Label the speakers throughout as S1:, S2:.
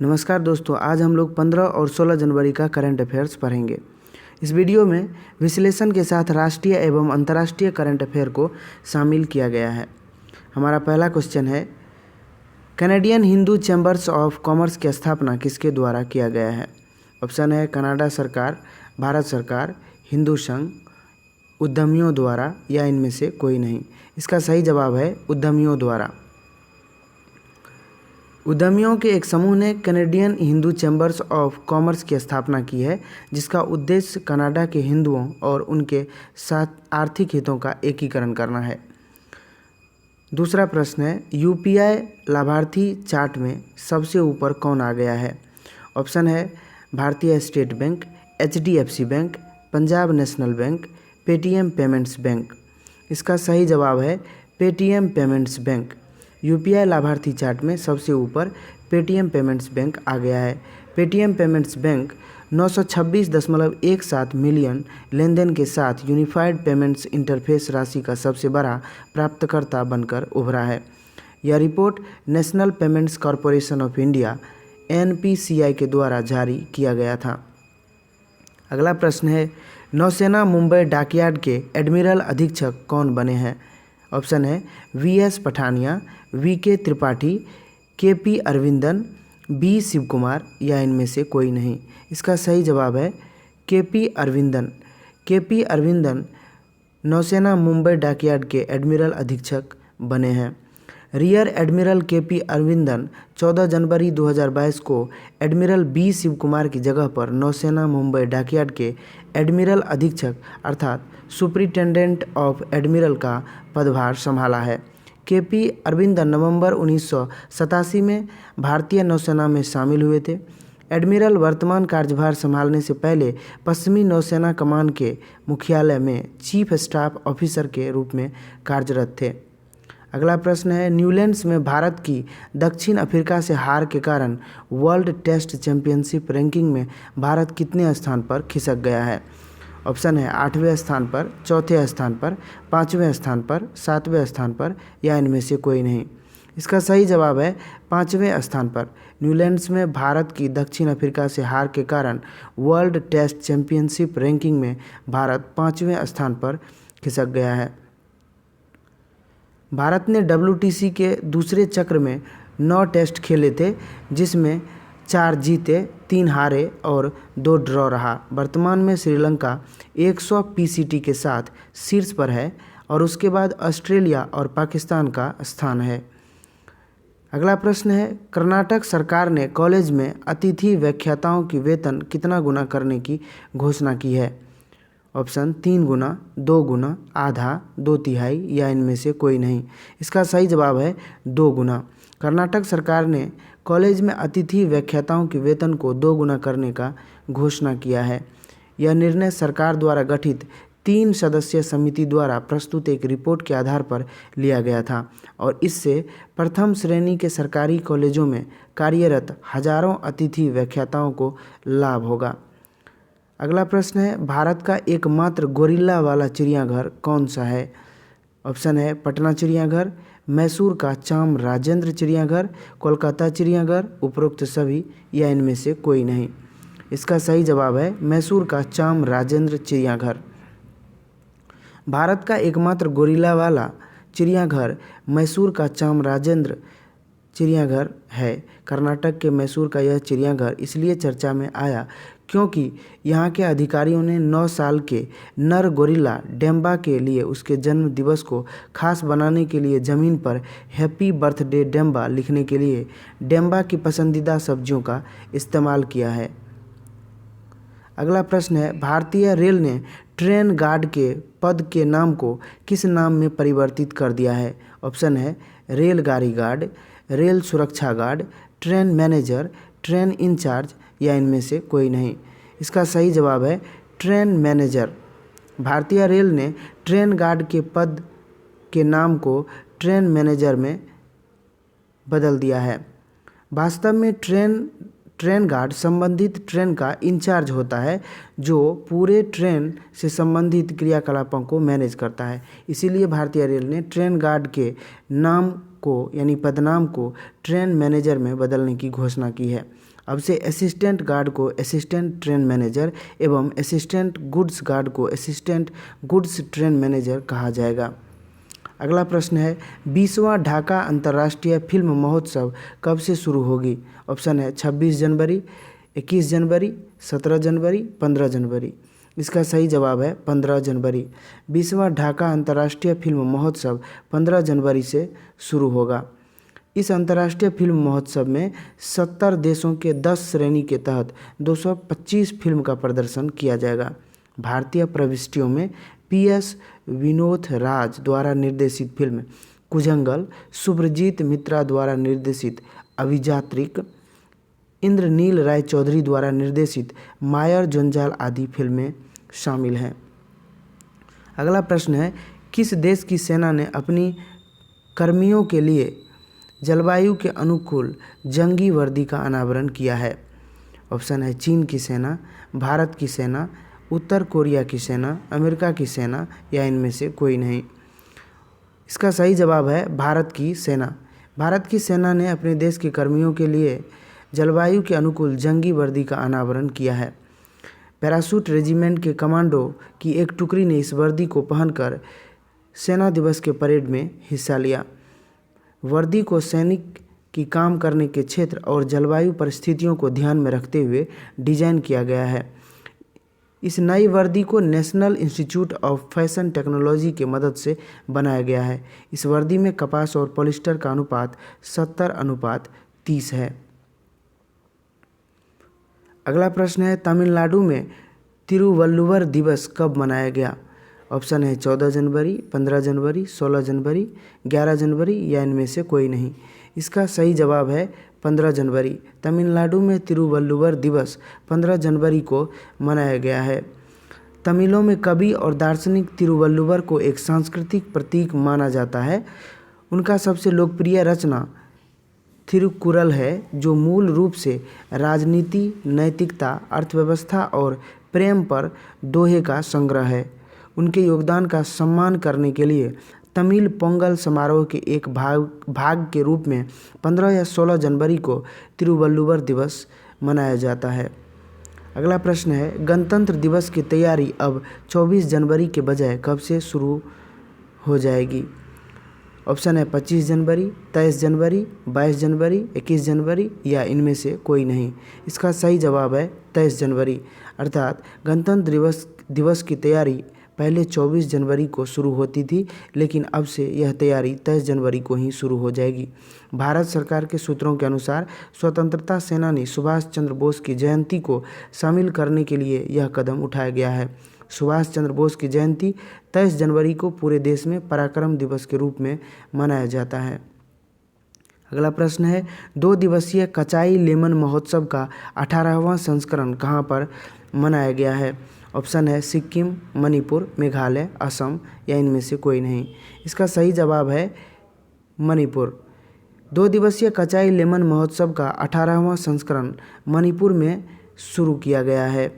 S1: नमस्कार दोस्तों, आज हम लोग 15 और 16 जनवरी का करंट अफेयर्स पढ़ेंगे। इस वीडियो में विश्लेषण के साथ राष्ट्रीय एवं अंतर्राष्ट्रीय करंट अफेयर को शामिल किया गया है। हमारा पहला क्वेश्चन है, Canadian Hindu chambers of commerce की स्थापना किसके द्वारा किया गया है? ऑप्शन है कनाडा सरकार, भारत सरकार, हिंदू संघ, उद्यमियों द्वारा या इनमें से कोई नहीं। इसका सही जवाब है उद्यमियों द्वारा। उद्यमियों के एक समूह ने Canadian Hindu chambers of commerce की स्थापना की है, जिसका उद्देश्य कनाडा के हिंदुओं और उनके साथ आर्थिक हितों का एकीकरण करना है। दूसरा प्रश्न है, यूपीआई लाभार्थी चार्ट में सबसे ऊपर कौन आ गया है? ऑप्शन है भारतीय state bank, HDFC bank, Punjab national bank, Paytm payments bank. इसका सही जवाब है पेटीएम पेमेंट्स बैंक। यूपीआई लाभार्थी चार्ट में सबसे ऊपर पेटीएम पेमेंट्स बैंक आ गया है। पेटीएम पेमेंट्स बैंक 926.17 मिलियन लेनदेन के साथ यूनिफाइड पेमेंट्स इंटरफेस राशि का सबसे बड़ा प्राप्तकर्ता बनकर उभरा है। यह report national payments corporation of India NPCI के द्वारा जारी किया गया था। अगला प्रश्न है, नौसेना मुंबई डॉकयार्ड के एडमिरल अधीक्षक कौन बने हैं? ऑप्शन है V S Pathania, V K Tripathi, K P Arvindan, B Shiv Kumar या इनमें से कोई नहीं। इसका सही जवाब है केपी अरविंदन। केपी अरविंदन नौसेना मुंबई डॉकयार्ड के एडमिरल अधीक्षक बने हैं। रियर एडमिरल केपी अरविंदन 14 जनवरी 2022 को एडमिरल बी शिव कुमार की जगह पर नौसेना मुंबई डॉकयार्ड के एडमिरल अधीक्षक अर्थात सुपरिटेंडेंट ऑफ एडमिरल का पदभार संभाला है। केपी अरविंदन नवंबर 1987 में भारतीय नौसेना में शामिल हुए थे। एडमिरल वर्तमान कार्यभार संभालने से पहले पश्चिमी नौसेना कमान के मुख्यालय में चीफ स्टाफ ऑफिसर के रूप में कार्यरत थे। अगला प्रश्न है, न्यूलैंड्स में भारत की दक्षिण अफ्रीका से हार के कारण वर्ल्ड टेस्ट चैंपियनशिप रैंकिंग में भारत कितने स्थान पर खिसक गया है? ऑप्शन है 8वें स्थान पर, चौथे स्थान पर, 5वें स्थान पर, 7वें स्थान पर या इनमें से कोई नहीं। इसका सही जवाब है 5वें स्थान पर। न्यूलैंड्स में भारत की दक्षिण अफ्रीका से हार के कारण वर्ल्ड टेस्ट चैंपियनशिप रैंकिंग में भारत 5वें स्थान पर खिसक गया है। भारत ने WTC के दूसरे चक्र में 9 टेस्ट खेले थे, जिसमें 4 जीते, 3 हारे और 2 ड्रॉ रहा। वर्तमान में श्रीलंका 100 PCT के साथ शीर्ष पर है और उसके बाद ऑस्ट्रेलिया और पाकिस्तान का स्थान है। अगला प्रश्न है, कर्नाटक सरकार ने कॉलेज में अतिथि व्याख्याताओं की वेतन कितना गुना करने की घोषणा की है? ऑप्शन 3 गुना, 2 गुना, आधा, 2/3 या इनमें से कोई नहीं। इसका सही जवाब है 2 गुना। कर्नाटक सरकार ने कॉलेज में अतिथि व्याख्याताओं के वेतन को 2 गुना करने का घोषणा किया है। यह निर्णय सरकार द्वारा गठित 3 सदस्यीय समिति द्वारा प्रस्तुत एक रिपोर्ट के आधार पर लिया गया था और इससे प्रथम श्रेणी के सरकारी कॉलेजों में कार्यरत हजारों अतिथि व्याख्याताओं को लाभ होगा। अगला प्रश्न है, भारत का एकमात्र गोरिल्ला वाला चिड़ियाघर कौन सा है? ऑप्शन है पटना चिड़ियाघर, मैसूर का चाम राजेंद्र चिड़ियाघर, कोलकाता चिड़ियाघर, उपरोक्त सभी या इनमें से कोई नहीं। इसका सही जवाब है मैसूर का चाम राजेंद्र चिड़ियाघर। भारत का एकमात्र गोरिल्ला वाला चिड़ियाघर मैसूर का चाम राजेंद्र चिड़ियाघर है। कर्नाटक के मैसूर का यह चिड़ियाघर इसलिए चर्चा में आया क्योंकि यहाँ के अधिकारियों ने 9 साल के नर गोरिल्ला डेम्बा के लिए उसके जन्म दिवस को खास बनाने के लिए ज़मीन पर हैप्पी बर्थडे डेम्बा लिखने के लिए डेम्बा की पसंदीदा सब्जियों का इस्तेमाल किया है। अगला प्रश्न है, भारतीय रेल ने ट्रेन गार्ड के पद के नाम को किस नाम में परिवर्तित कर दिया है? ऑप्शन है रेलगाड़ी गार्ड, रेल सुरक्षा guard, train manager, train incharge या इनमें से कोई नहीं। इसका सही जवाब है ट्रेन मैनेजर। भारतीय रेल ने ट्रेन गार्ड के पद के नाम को ट्रेन मैनेजर में बदल दिया है। वास्तव में ट्रेन गार्ड संबंधित ट्रेन का इंचार्ज होता है, जो पूरे ट्रेन से संबंधित क्रियाकलापों को मैनेज करता है। इसीलिए भारतीय रेल ने ट्रेन गार्ड के नाम को यानी पदनाम को ट्रेन मैनेजर में बदलने की घोषणा की है। अब से असिस्टेंट गार्ड को असिस्टेंट ट्रेन मैनेजर एवं असिस्टेंट गुड्स गार्ड को असिस्टेंट गुड्स ट्रेन मैनेजर कहा जाएगा। अगला प्रश्न है 20वां ढाका अंतर्राष्ट्रीय फिल्म महोत्सव कब से शुरू होगी? ऑप्शन है 26 जनवरी, 21 जनवरी, 17 जनवरी, 15 जनवरी। इसका सही जवाब है 15 जनवरी। 20वां ढाका अंतर्राष्ट्रीय फिल्म महोत्सव 15 जनवरी से शुरू होगा। इस अंतर्राष्ट्रीय फिल्म महोत्सव में 70 देशों के 10 श्रेणी के तहत 225 फिल्म का प्रदर्शन किया जाएगा। भारतीय प्रविष्टियों में PS विनोद राज द्वारा निर्देशित फिल्म कुजंगल, सुब्रजीत मित्रा द्वारा निर्देशित अभिजात्रिक, इंद्रनील राय चौधरी द्वारा निर्देशित मायर जंजाल आदि फिल्में शामिल हैं। अगला प्रश्न है किस देश की सेना ने अपनी कर्मियों के लिए जलवायु के अनुकूल जंगी वर्दी का अनावरण किया है? ऑप्शन है चीन की सेना, भारत की सेना, उत्तर कोरिया की सेना, अमेरिका की सेना या इनमें से कोई नहीं। इसका सही जवाब है भारत की सेना। भारत की सेना ने अपने देश के कर्मियों के लिए जलवायु के अनुकूल जंगी वर्दी का अनावरण किया है। पैराशूट रेजिमेंट के कमांडो की एक टुकड़ी ने इस वर्दी को पहनकर सेना दिवस के परेड में हिस्सा लिया। वर्दी को सैनिक की काम करने के क्षेत्र और जलवायु परिस्थितियों को ध्यान में रखते हुए डिजाइन किया गया है। इस नई वर्दी को national institute of fashion technology की मदद से बनाया गया है। इस वर्दी में कपास और पॉलिस्टर का अनुपात 70:30 है। अगला प्रश्न है तमिलनाडु में तिरुवल्लुवर दिवस कब मनाया गया? ऑप्शन है 14 जनवरी, 15 जनवरी, 16 जनवरी, 11 जनवरी या इनमें से कोई नहीं। इसका सही जवाब है 15 जनवरी। तमिलनाडु में तिरुवल्लुवर दिवस 15 जनवरी को मनाया गया है। तमिलों में कवि और दार्शनिक तिरुवल्लुवर को एक सांस्कृतिक प्रतीक माना जाता है। उनका सबसे लोकप्रिय रचना थिरुकुरल है, जो मूल रूप से राजनीति, नैतिकता, अर्थव्यवस्था और प्रेम पर दोहे का संग्रह है। उनके योगदान का सम्मान करने के लिए तमिल पोंगल समारोह के एक भाग के रूप में 15 या 16 जनवरी को तिरुवल्लुवर दिवस मनाया जाता है। अगला प्रश्न है गणतंत्र दिवस की तैयारी अब 24 जनवरी के बजाय कब से शुरू हो जाएगी? ऑप्शन है 25 जनवरी, 23 जनवरी, 22 जनवरी, 21 जनवरी या इनमें से कोई नहीं। इसका सही जवाब है 23 जनवरी। अर्थात गणतंत्र दिवस की तैयारी पहले 24 जनवरी को शुरू होती थी, लेकिन अब से यह तैयारी 23 जनवरी को ही शुरू हो जाएगी। भारत सरकार के सूत्रों के अनुसार स्वतंत्रता सेनानी सुभाष चंद्र बोस की जयंती को शामिल करने के लिए यह कदम उठाया गया है। सुभाष चंद्र बोस की जयंती 23 जनवरी को पूरे देश में पराक्रम दिवस के रूप में मनाया जाता है। अगला प्रश्न है 2 दिवसीय कचाई लेमन महोत्सव का 18वां संस्करण कहाँ पर मनाया गया है? ऑप्शन है सिक्किम, मणिपुर, मेघालय, असम या इनमें से कोई नहीं। इसका सही जवाब है मणिपुर। 2 दिवसीय कचाई लेमन महोत्सव का 18वां संस्करण मणिपुर में शुरू किया गया है।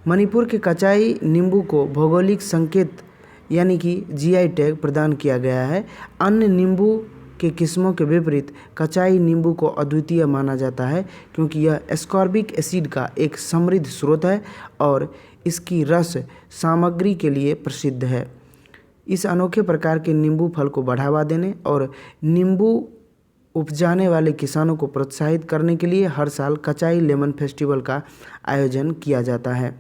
S1: मणिपुर के कचाई नींबू को भौगोलिक संकेत यानी कि GI टैग प्रदान किया गया है। अन्य नींबू के किस्मों के विपरीत कचाई नींबू को अद्वितीय माना जाता है, क्योंकि यह एस्कॉर्बिक एसिड का एक समृद्ध स्रोत है और इसकी रस सामग्री के लिए प्रसिद्ध है। इस अनोखे प्रकार के नींबू फल को बढ़ावा देने और नींबू उपजाने वाले किसानों को प्रोत्साहित करने के लिए हर साल कचाई लेमन फेस्टिवल का आयोजन किया जाता है।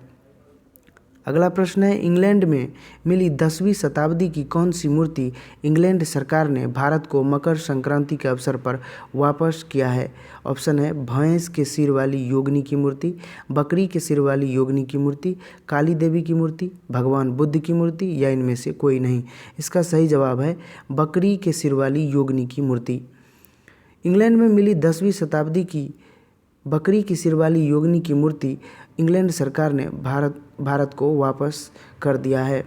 S1: अगला प्रश्न है इंग्लैंड में मिली 10वीं शताब्दी की कौन सी मूर्ति इंग्लैंड सरकार ने भारत को मकर संक्रांति के अवसर पर वापस किया है? ऑप्शन है भैंस के सिर वाली योगिनी की मूर्ति, बकरी के सिर वाली योगिनी की मूर्ति, काली देवी की मूर्ति, भगवान बुद्ध की मूर्ति या इनमें से कोई नहीं। इसका सही जवाब है बकरी के सिर वाली योगिनी की मूर्ति। इंग्लैंड में मिली 10वीं शताब्दी की बकरी की सिर वाली योगिनी की मूर्ति इंग्लैंड सरकार ने भारत को वापस कर दिया है।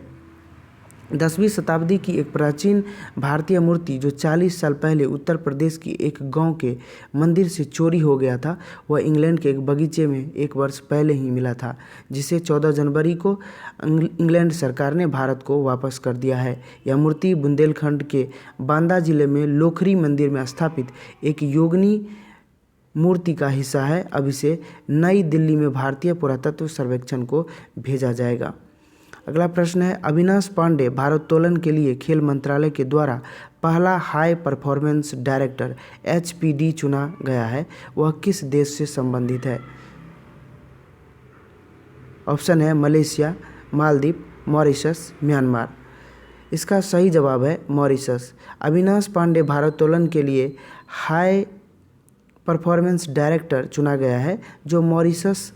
S1: 10वीं शताब्दी की एक प्राचीन भारतीय मूर्ति जो 40 साल पहले उत्तर प्रदेश की एक गांव के मंदिर से चोरी हो गया था, वह इंग्लैंड के एक बगीचे में 1 वर्ष पहले ही मिला था, जिसे 14 जनवरी को इंग्लैंड सरकार ने भारत को वापस कर दिया है। यह मूर्ति बुंदेलखंड के बांदा जिले में लोखरी मंदिर में स्थापित एक योगिनी मूर्ति का हिस्सा है। अब इसे नई दिल्ली में भारतीय पुरातत्व सर्वेक्षण को भेजा जाएगा। अगला प्रश्न है, अविनाश पांडे भारोत्तोलन के लिए खेल मंत्रालय के द्वारा पहला हाई परफॉर्मेंस डायरेक्टर HPD चुना गया है, वह किस देश से संबंधित है? ऑप्शन है मलेशिया, मालदीव, मॉरिशस, म्यांमार। इसका सही जवाब है मॉरिशस। अविनाश पांडे भारोत्तोलन के लिए हाई परफॉर्मेंस डायरेक्टर चुना गया है, जो मॉरिशस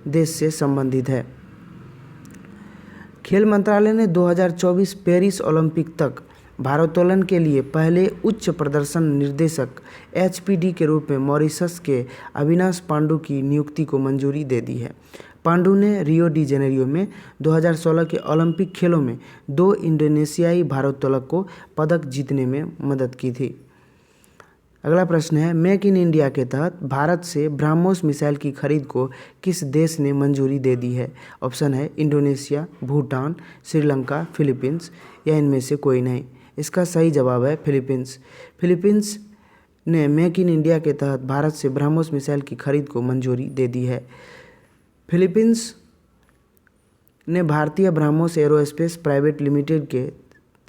S1: देश से संबंधित है। खेल मंत्रालय ने 2024 पेरिस ओलंपिक तक भारोत्तोलन के लिए पहले उच्च प्रदर्शन निर्देशक HPD के रूप में मॉरिशस के अविनाश पांडू की नियुक्ति को मंजूरी दे दी है। पांडू ने रियो डी जेनेरियो में 2016 के ओलंपिक खेलों में 2 इंडोनेशियाई भारोत्तोलक को पदक जीतने में मदद की थी। अगला प्रश्न है, मेक इन इंडिया के तहत भारत से ब्रह्मोस मिसाइल की खरीद को किस देश ने मंजूरी दे दी है? ऑप्शन है इंडोनेशिया, भूटान, श्रीलंका, फिलीपींस या इनमें से कोई नहीं। इसका सही जवाब है फिलीपींस। फिलीपींस ने मेक इन इंडिया के तहत भारत से ब्रह्मोस मिसाइल की खरीद को मंजूरी दे दी है। फिलीपींस ने भारतीय ब्रह्मोस एरोस्पेस प्राइवेट लिमिटेड के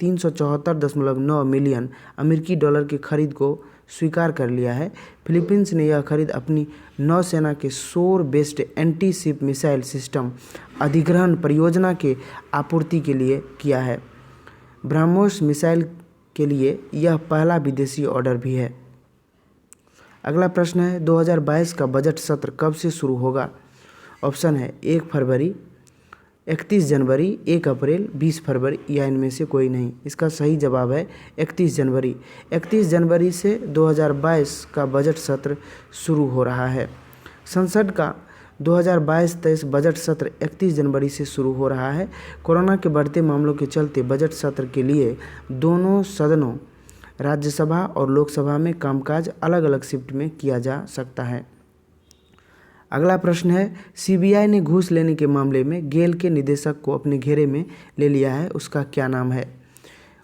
S1: 374.9 मिलियन अमेरिकी डॉलर की खरीद को स्वीकार कर लिया है। फिलीपींस ने यह खरीद अपनी नौसेना के शोर based anti ship missile system अधिग्रहण परियोजना के आपूर्ति के लिए किया है। ब्रह्मोस मिसाइल के लिए यह पहला विदेशी ऑर्डर भी है। अगला प्रश्न है, 2022 का बजट सत्र कब से शुरू होगा? ऑप्शन है 1 फरवरी, 31 जनवरी, 1 अप्रैल, 20 फरवरी या इनमें से कोई नहीं। इसका सही जवाब है 31 जनवरी। 31 जनवरी से 2022 का बजट सत्र शुरू हो रहा है। संसद का 2022-23 बजट सत्र 31 जनवरी से शुरू हो रहा है। कोरोना के बढ़ते मामलों के चलते बजट सत्र के लिए दोनों सदनों राज्यसभा और लोकसभा में कामकाज अलग अलग शिफ्ट में किया जा सकता है। अगला प्रश्न है, CBI ने घूस लेने के मामले में गेल के निदेशक को अपने घेरे में ले लिया है, उसका क्या नाम है?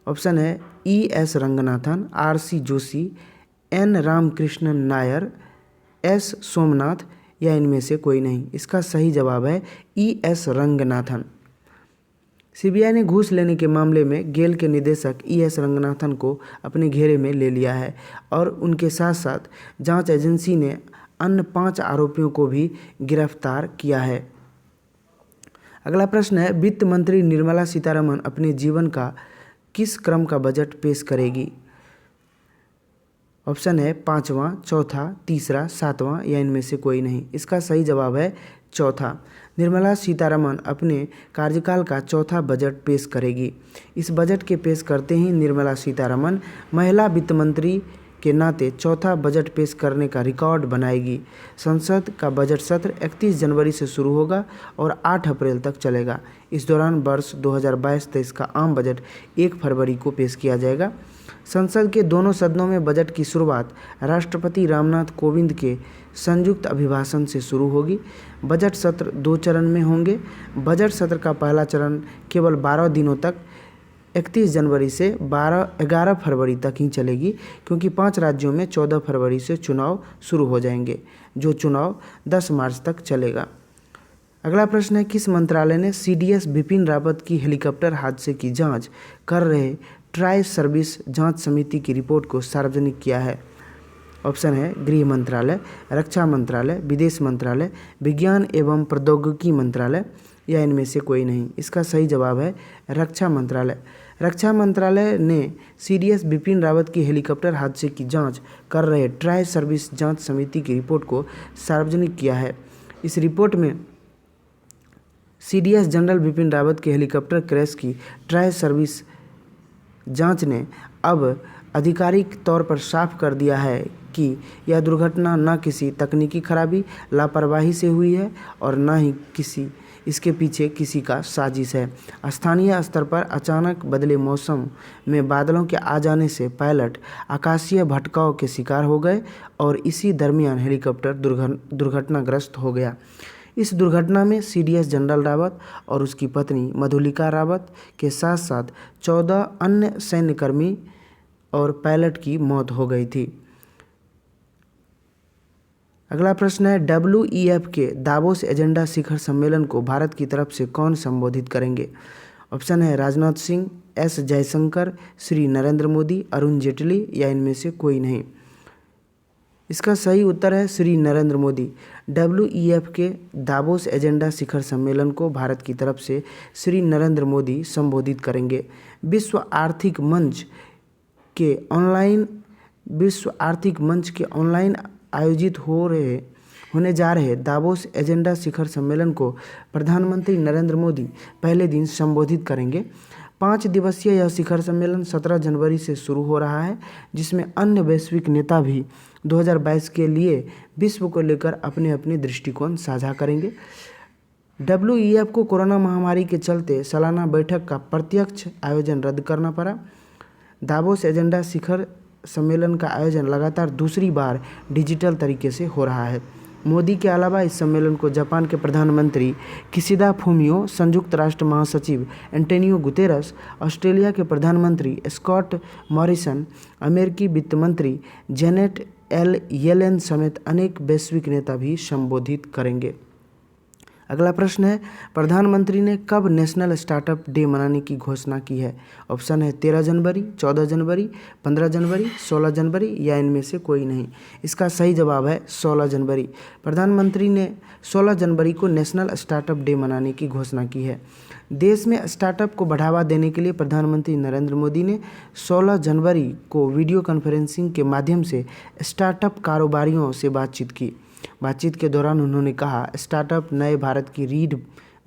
S1: ऑप्शन है ES Ranganathan, RC Joshi, N Ramakrishnan Nair, S Somnath या इनमें से कोई नहीं। इसका सही जवाब है ES रंगनाथन। CBI ने घूस लेने के मामले में गेल के निदेशक ES रंगनाथन को अपने घेरे में ले लिया है और उनके साथ साथ जांच एजेंसी ने अन्य 5 आरोपियों को भी गिरफ्तार किया है। अगला प्रश्न है, वित्त मंत्री निर्मला सीतारमण अपने जीवन का किस क्रम का बजट पेश करेगी? ऑप्शन है 5वां, चौथा, तीसरा, 7वां या इनमें से कोई नहीं। इसका सही जवाब है चौथा। निर्मला सीतारमण अपने कार्यकाल का चौथा बजट पेश करेगी। इस बजट के पेश करते ही निर्मला सीतारमण महिला वित्त मंत्री के नाते चौथा बजट पेश करने का रिकॉर्ड बनाएगी। संसद का बजट सत्र 31 जनवरी से शुरू होगा और 8 अप्रैल तक चलेगा। इस दौरान वर्ष 2022-23 का आम बजट 1 फरवरी को पेश किया जाएगा। संसद के दोनों सदनों में बजट की शुरुआत राष्ट्रपति रामनाथ कोविंद के संयुक्त अभिभाषण से शुरू होगी। बजट सत्र 2 चरण में होंगे। बजट सत्र का पहला चरण केवल 12 दिनों तक 31 जनवरी से 11 फरवरी तक ही चलेगी, क्योंकि 5 राज्यों में 14 फरवरी से चुनाव शुरू हो जाएंगे, जो चुनाव 10 मार्च तक चलेगा। अगला प्रश्न है, किस मंत्रालय ने CDS बिपिन रावत की हेलीकॉप्टर हादसे की जांच कर रहे ट्राई सर्विस जांच समिति की रिपोर्ट को सार्वजनिक किया है? ऑप्शन है गृह मंत्रालय, रक्षा मंत्रालय, विदेश मंत्रालय, विज्ञान एवं प्रौद्योगिकी मंत्रालय या इनमें से कोई नहीं। इसका सही जवाब है रक्षा मंत्रालय। रक्षा मंत्रालय ने CDS बिपिन रावत की हेलीकॉप्टर हादसे की जांच कर रहे ट्राई सर्विस जांच समिति की रिपोर्ट को सार्वजनिक किया है। इस रिपोर्ट में CDS जनरल बिपिन रावत के हेलीकॉप्टर क्रैश की ट्राई सर्विस जांच ने अब आधिकारिक तौर पर साफ कर दिया है कि यह दुर्घटना न किसी तकनीकी खराबी, लापरवाही से हुई है और न ही किसी इसके पीछे किसी का साजिश है। स्थानीय स्तर पर अचानक बदले मौसम में बादलों के आ जाने से पायलट आकाशीय भटकाव के शिकार हो गए और इसी दरमियान हेलीकॉप्टर दुर्घटनाग्रस्त हो गया। इस दुर्घटना में सीडीएस जनरल रावत और उसकी पत्नी मधुलिका रावत के साथ साथ 14 अन्य सैन्यकर्मी और पायलट की मौत हो गई थी। अगला प्रश्न है, WEF के दावोस एजेंडा शिखर सम्मेलन को भारत की तरफ से कौन संबोधित करेंगे? ऑप्शन है राजनाथ सिंह, एस जयशंकर, श्री नरेंद्र मोदी, अरुण जेटली या इनमें से कोई नहीं। इसका सही उत्तर है श्री नरेंद्र मोदी। WEF के दावोस एजेंडा शिखर सम्मेलन को भारत की तरफ से श्री नरेंद्र मोदी संबोधित करेंगे। विश्व आर्थिक मंच के ऑनलाइन आयोजित होने जा रहे दावोस एजेंडा शिखर सम्मेलन को प्रधानमंत्री नरेंद्र मोदी पहले दिन संबोधित करेंगे। 5 दिवसीय यह शिखर सम्मेलन 17 जनवरी से शुरू हो रहा है, जिसमें अन्य वैश्विक नेता भी 2022 के लिए विश्व को लेकर अपने अपने दृष्टिकोण साझा करेंगे। WEF को कोरोना महामारी के चलते सालाना बैठक का प्रत्यक्ष आयोजन रद्द करना पड़ा। दावोस एजेंडा शिखर सम्मेलन का आयोजन लगातार दूसरी बार डिजिटल तरीके से हो रहा है। मोदी के अलावा इस सम्मेलन को जापान के प्रधानमंत्री किशिदा फूमियो, संयुक्त राष्ट्र महासचिव एंटोनियो गुतेरस, ऑस्ट्रेलिया के प्रधानमंत्री स्कॉट मॉरिसन, अमेरिकी वित्त मंत्री जेनेट येलेन समेत अनेक वैश्विक नेता भी संबोधित करेंगे। अगला प्रश्न है, प्रधानमंत्री ने कब नेशनल स्टार्टअप डे मनाने की घोषणा की है? ऑप्शन है 13 जनवरी, 14 जनवरी, 15 जनवरी, 16 जनवरी या इनमें से कोई नहीं। इसका सही जवाब है 16 जनवरी। प्रधानमंत्री ने 16 जनवरी को नेशनल स्टार्टअप डे मनाने की घोषणा की है। देश में स्टार्टअप को बढ़ावा देने के लिए प्रधानमंत्री नरेंद्र मोदी ने 16 जनवरी को वीडियो कॉन्फ्रेंसिंग के माध्यम से स्टार्टअप कारोबारियों से बातचीत की। बातचीत के दौरान उन्होंने कहा, स्टार्टअप नए भारत की रीढ़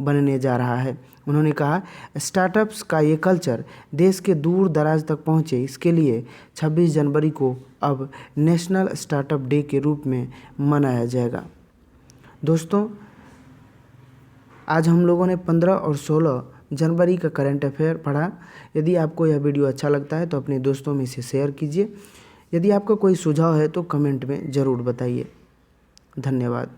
S1: बनने जा रहा है। उन्होंने कहा, स्टार्टअप्स का ये कल्चर देश के दूर दराज तक पहुंचे, इसके लिए 26 जनवरी को अब नेशनल स्टार्टअप डे के रूप में मनाया जाएगा। दोस्तों, आज हम लोगों ने 15 और 16 जनवरी का करंट अफेयर पढ़ा। यदि आपको यह वीडियो अच्छा लगता है तो अपने दोस्तों में इसे शेयर कीजिए। यदि आपका कोई सुझाव है तो कमेंट में ज़रूर बताइए। धन्यवाद।